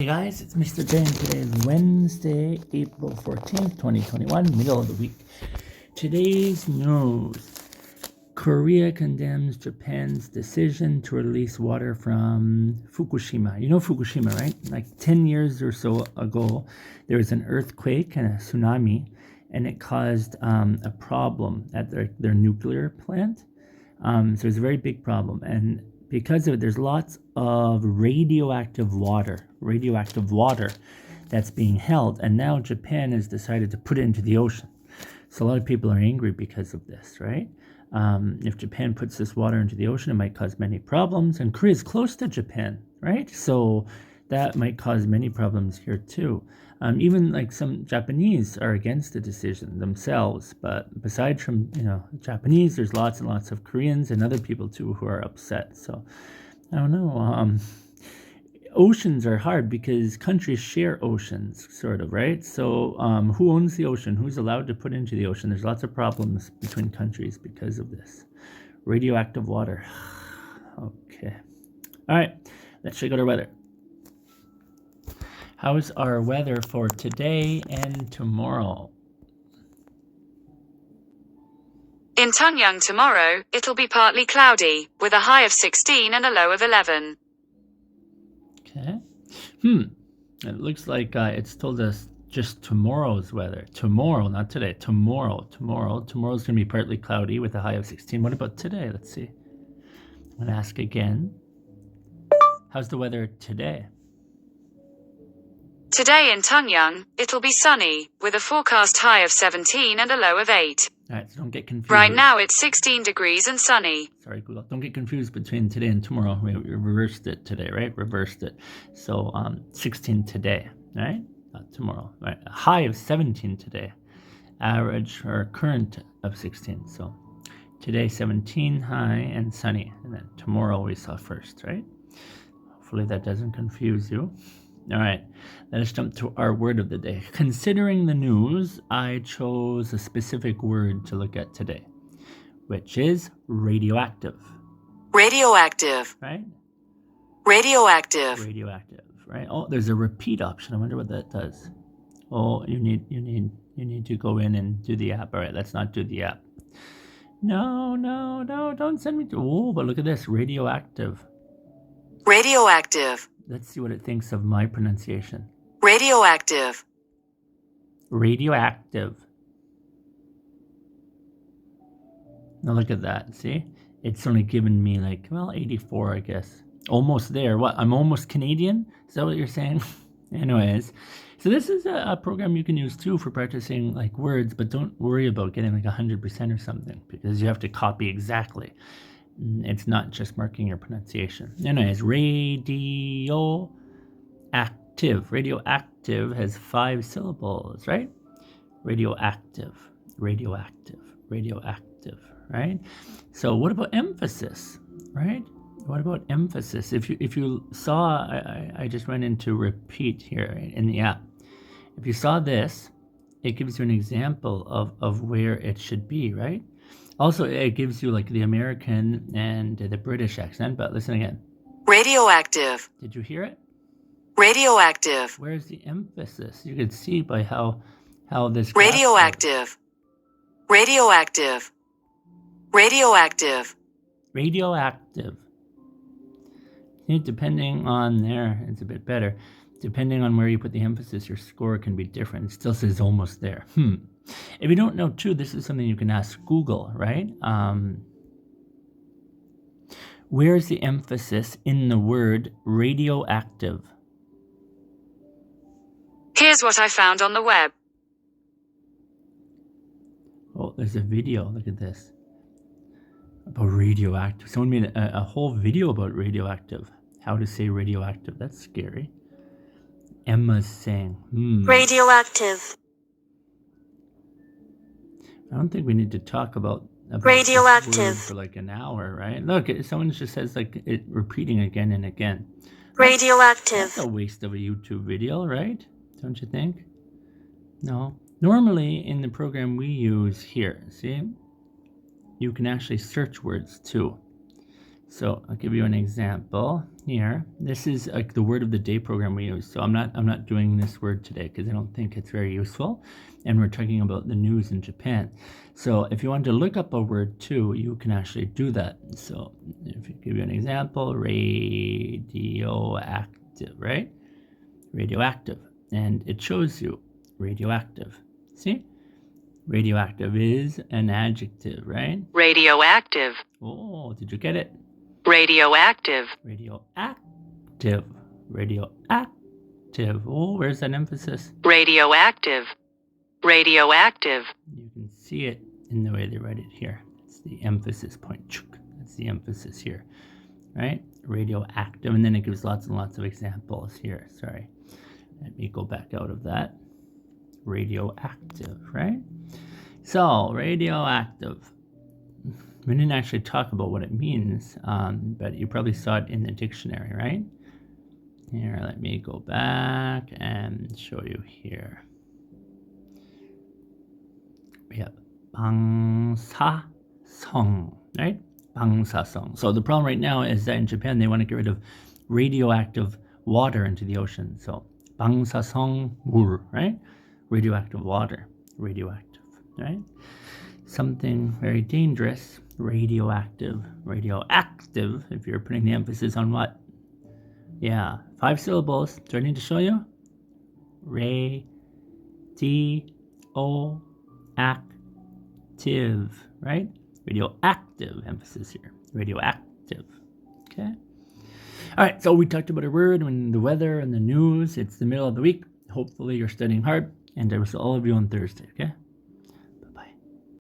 Hey guys, it's Mr. J, and today is Wednesday, April 14th, 2021, middle of the week. Today's news. Korea condemns Japan's decision to release water from Fukushima. You know Fukushima, right? Like 10 years or so ago, there was an earthquake and a tsunami, and it caused a problem at their nuclear plant. So it was a very big problem, and because of it, there's lots of radioactive water that's being held, and now Japan has decided to put it into the ocean. So a lot of people are angry because of this, right? If Japan puts this water into the ocean, it might cause many problems, and Korea is close to Japan, right? So that might cause many problems here too. Even like some Japanese are against the decision themselves, but besides from Japanese, there's lots and lots of Koreans and other people too who are upset. So I don't know. Oceans are hard because countries share oceans, sort of, right? So who owns the ocean? Who's allowed to put into the ocean? There's lots of problems between countries because of this. Radioactive water. Okay. All right. Let's check out our weather. How's our weather for today and tomorrow? In Tungyang tomorrow, it'll be partly cloudy, with a high of 16 and a low of 11. Okay. It looks like it's told us just tomorrow's weather. Tomorrow, not today. Tomorrow. Tomorrow's going to be partly cloudy with a high of 16. What about today? Let's see. I'm going to ask again. How's the weather today? Today in Tungyang, it'll be sunny, with a forecast high of 17 and a low of 8. All right, so don't get confused. Right now it's 16 degrees and sunny. Sorry, Google. Don't get confused between today and tomorrow. We reversed it today, right? Reversed it. So 16 today, right? Not tomorrow, right? A high of 17 today. Average or current of 16. So today 17, high and sunny. And then tomorrow we saw first, right? Hopefully that doesn't confuse you. All right, let us jump to our word of the day. Considering the news, I chose a specific word to look at today, which is radioactive. Radioactive. Right? Radioactive. Radioactive, right? Oh, there's a repeat option. I wonder what that does. Oh, you need to go in and do the app. All right, let's not do the app. No, don't send me to. Oh, but look at this, radioactive. Radioactive. Let's see what it thinks of my pronunciation. Radioactive. Radioactive. Now look at that, see? It's only given me 84, I guess. Almost there. What, I'm almost Canadian? Is that what you're saying? Anyways, so this is a program you can use too for practicing words, but don't worry about getting 100% or something, because you have to copy exactly. It's not just marking your pronunciation. Anyways, radioactive. Radioactive has 5 syllables, right? Radioactive, right? So what about emphasis, right? What about emphasis? If you saw, I just went into repeat here in the app. If you saw this, it gives you an example of where it should be, right? Also, it gives you the American and the British accent, but listen again. Radioactive. Did you hear it? Radioactive. Where's the emphasis? You can see by how this. Radioactive. Radioactive. Radioactive. Radioactive. See, depending on there, it's a bit better. Depending on where you put the emphasis, your score can be different. It still says almost there. If you don't know too, this is something you can ask Google, right? Where's the emphasis in the word radioactive? Here's what I found on the web. Oh, there's a video. Look at this. About radioactive. Someone made a whole video about radioactive. How to say radioactive. That's scary. Emma's saying, Radioactive. I don't think we need to talk about radioactive for an hour, right? Look, someone just says it repeating again and again. Radioactive. That's a waste of a YouTube video, right? Don't you think? No. Normally in the program we use here, see, you can actually search words too. So I'll give you an example. here. This is like the word of the day program we use. So I'm not doing this word today because I don't think it's very useful. And we're talking about the news in Japan. So if you want to look up a word too, you can actually do that. So if I give you an example, radioactive, right? Radioactive. And it shows you radioactive. See? Radioactive is an adjective, right? Radioactive. Oh, did you get it? Radioactive. Radioactive. Radioactive. Oh, where's that emphasis? Radioactive. Radioactive. You can see it in the way they write it here. It's the emphasis point. That's the emphasis here, right? Radioactive. And then it gives lots and lots of examples here. Sorry. Let me go back out of that. Radioactive, right? So, radioactive. We didn't actually talk about what it means, but you probably saw it in the dictionary, right? Here, let me go back and show you here. We have 방사성, right? 방사성. So the problem right now is that in Japan, they want to get rid of radioactive water into the ocean. So 방사성 물, right? Radioactive water, radioactive, right? Something very dangerous, radioactive, if you're putting the emphasis on what? Yeah, 5 syllables. Do I need to show you? Radioactive, right? Radioactive emphasis here. Radioactive. Okay. All right, so we talked about a word and the weather and the news. It's the middle of the week. Hopefully you're studying hard, and I will see all of you on Thursday, okay?